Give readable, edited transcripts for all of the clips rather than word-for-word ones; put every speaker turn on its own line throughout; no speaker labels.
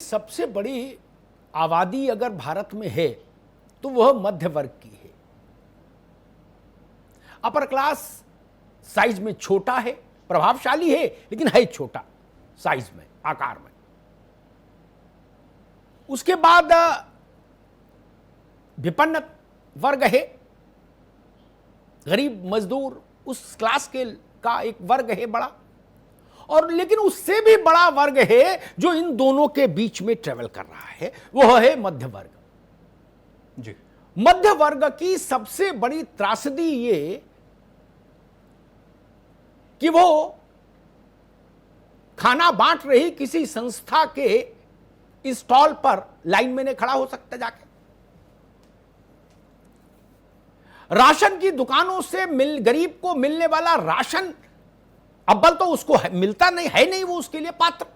सबसे बड़ी आबादी अगर भारत में है तो वह मध्य वर्ग की है। अपर क्लास साइज में छोटा है, प्रभावशाली है, लेकिन है छोटा साइज में, आकार में। उसके बाद विपन्न वर्ग है, गरीब मजदूर, उस क्लास के का एक वर्ग है बड़ा। और लेकिन उससे भी बड़ा वर्ग है जो इन दोनों के बीच में ट्रेवल कर रहा है, वह है मध्य वर्ग।
जी।
मध्य वर्ग की सबसे बड़ी त्रासदी ये कि वो खाना बांट रही किसी संस्था के स्टॉल पर लाइन में नहीं खड़ा हो सकता जाके। राशन की दुकानों से गरीब को मिलने वाला राशन अव्वल तो उसको मिलता नहीं है, नहीं वो उसके लिए पात्र,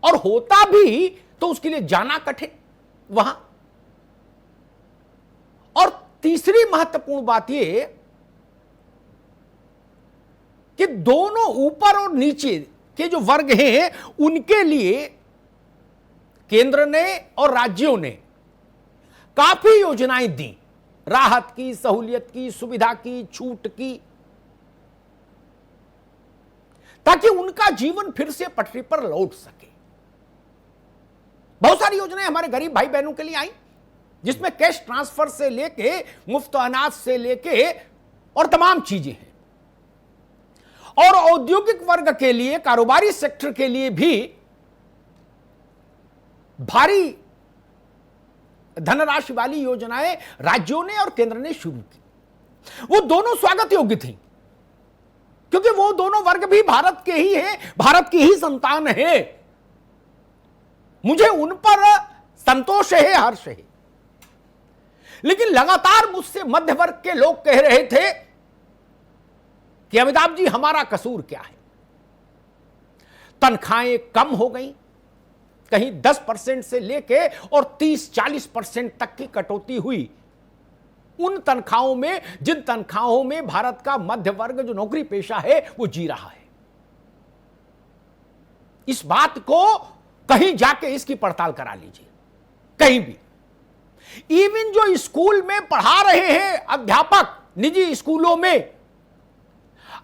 और होता भी तो उसके लिए जाना कठिन वहां। और तीसरी महत्वपूर्ण बात यह कि दोनों ऊपर और नीचे के जो वर्ग हैं उनके लिए केंद्र ने और राज्यों ने काफी योजनाएं दी, राहत की, सहूलियत की, सुविधा की, छूट की, ताकि उनका जीवन फिर से पटरी पर लौट सके। बहुत सारी योजनाएं हमारे गरीब भाई बहनों के लिए आई, जिसमें कैश ट्रांसफर से लेके मुफ्त अनाज से लेके और तमाम चीजें हैं। और औद्योगिक वर्ग के लिए, कारोबारी सेक्टर के लिए भी भारी धनराशि वाली योजनाएं राज्यों ने और केंद्र ने शुरू की। वो दोनों स्वागत योग्य थी, क्योंकि वो दोनों वर्ग भी भारत के ही हैं, भारत की ही संतान है। मुझे उन पर संतोष है, हर्ष है। लेकिन लगातार मुझसे मध्य वर्ग के लोग कह रहे थे कि अमिताभ जी, हमारा कसूर क्या है? तनख्वाहें कम हो गई, कहीं 10% से लेके और 30-40% तक की कटौती हुई उन तनख्वाहों में, जिन तनख्वाहों में भारत का मध्य वर्ग जो नौकरी पेशा है वो जी रहा है। इस बात को कहीं जाके इसकी पड़ताल करा लीजिए, कहीं भी। इवन जो स्कूल में पढ़ा रहे हैं अध्यापक निजी स्कूलों में,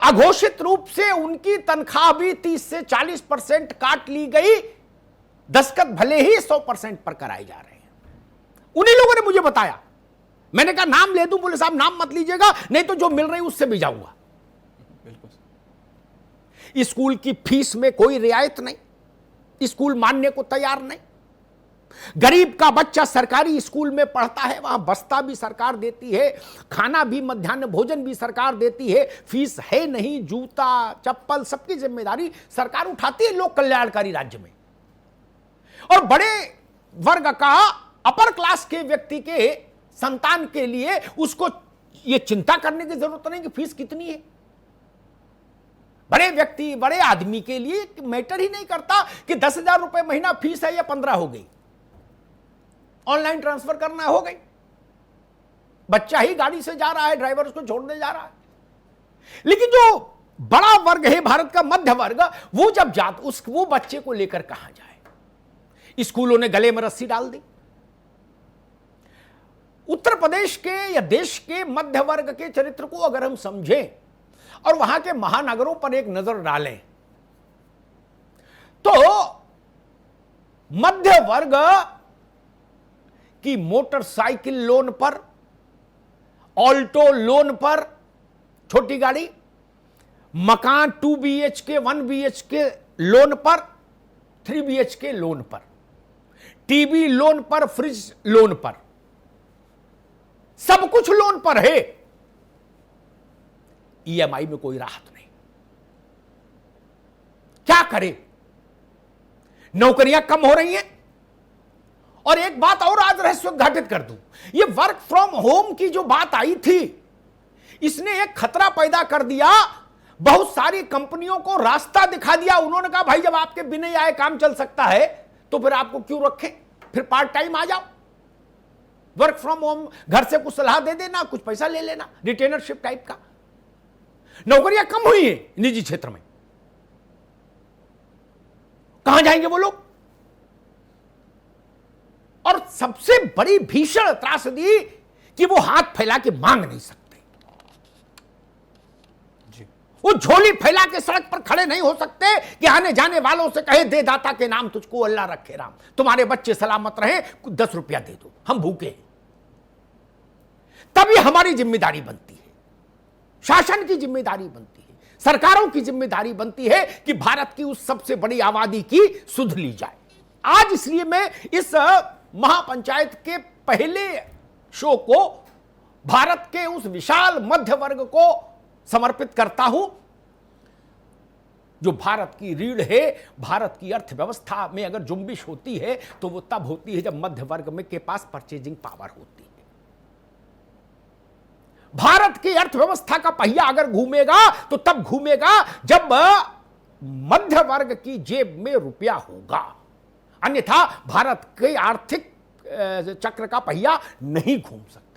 अघोषित रूप से उनकी तनख्वाह भी 30 से 40% काट ली गई। दस्तखत भले ही 100% पर कराए जा रहे हैं। उन्हीं लोगों ने मुझे बताया। मैंने कहा नाम ले दूं? बोले साहब नाम मत लीजिएगा, नहीं तो जो मिल रही उससे भी जाऊंगा। बिल्कुल। स्कूल की फीस में कोई रियायत नहीं, स्कूल मानने को तैयार नहीं। गरीब का बच्चा सरकारी स्कूल में पढ़ता है, वहां बस्ता भी सरकार देती है, खाना भी, मध्याह्न भोजन भी सरकार देती है, फीस है नहीं, जूता चप्पल सबकी जिम्मेदारी सरकार उठाती है लोक कल्याणकारी राज्य में। और बड़े वर्ग का, अपर क्लास के व्यक्ति के संतान के लिए उसको यह चिंता करने की जरूरत नहीं कि फीस कितनी है। बड़े व्यक्ति, बड़े आदमी के लिए मैटर ही नहीं करता कि 10,000 रुपए महीना फीस है या 15 हो गई, ऑनलाइन ट्रांसफर करना हो गई, बच्चा ही गाड़ी से जा रहा है, ड्राइवर उसको छोड़ने जा रहा है। लेकिन जो बड़ा वर्ग है भारत का, मध्य वर्ग, वो जब वो बच्चे को लेकर कहां जाए? स्कूलों ने गले में रस्सी डाल दी। उत्तर प्रदेश के या देश के मध्य वर्ग के चरित्र को अगर हम समझें और वहां के महानगरों पर एक नजर डालें तो मध्य वर्ग की मोटरसाइकिल लोन पर, ऑल्टो लोन पर, छोटी गाड़ी, मकान 2 BHK 1 BHK लोन पर, 3 BHK लोन पर, टीवी लोन पर, फ्रिज लोन पर, सब कुछ लोन पर है। ईएमआई में कोई राहत नहीं। क्या करे? नौकरियां कम हो रही हैं। और एक बात और आज रहस्योद्घाटित कर दूं, ये वर्क फ्रॉम होम की जो बात आई थी, इसने एक खतरा पैदा कर दिया। बहुत सारी कंपनियों को रास्ता दिखा दिया। उन्होंने कहा भाई, जब आपके बिना आए काम चल सकता है तो फिर आपको क्यों रखें, फिर पार्ट टाइम आ जाओ, वर्क फ्रॉम होम, घर से कुछ सलाह दे देना, कुछ पैसा ले लेना, रिटेनरशिप टाइप का। नौकरियां कम हुई हैं निजी क्षेत्र में। कहां जाएंगे वो लोग? सबसे बड़ी भीषण त्रासदी कि वो हाथ फैला के मांग नहीं सकते, वो झोली फैला के सड़क पर खड़े नहीं हो सकते कि आने जाने वालों से कहे दे दाता के नाम तुझको अल्लाह रखे राम, तुम्हारे बच्चे सलामत रहे, 10 रुपया दे दो, हम भूखे हैं। तभी हमारी जिम्मेदारी बनती है, शासन की जिम्मेदारी बनती है, सरकारों की जिम्मेदारी बनती है कि भारत की उस सबसे बड़ी आबादी की सुध ली जाए। आज इसलिए मैं इस महापंचायत के पहले शो को भारत के उस विशाल मध्य वर्ग को समर्पित करता हूं जो भारत की रीढ़ है। भारत की अर्थव्यवस्था में अगर जुम्बिश होती है तो वो तब होती है जब मध्य वर्ग में के पास परचेजिंग पावर होती है। भारत की अर्थव्यवस्था का पहिया अगर घूमेगा तो तब घूमेगा जब मध्य वर्ग की जेब में रुपया होगा, अन्यथा भारत के आर्थिक चक्र का पहिया नहीं घूम सकता।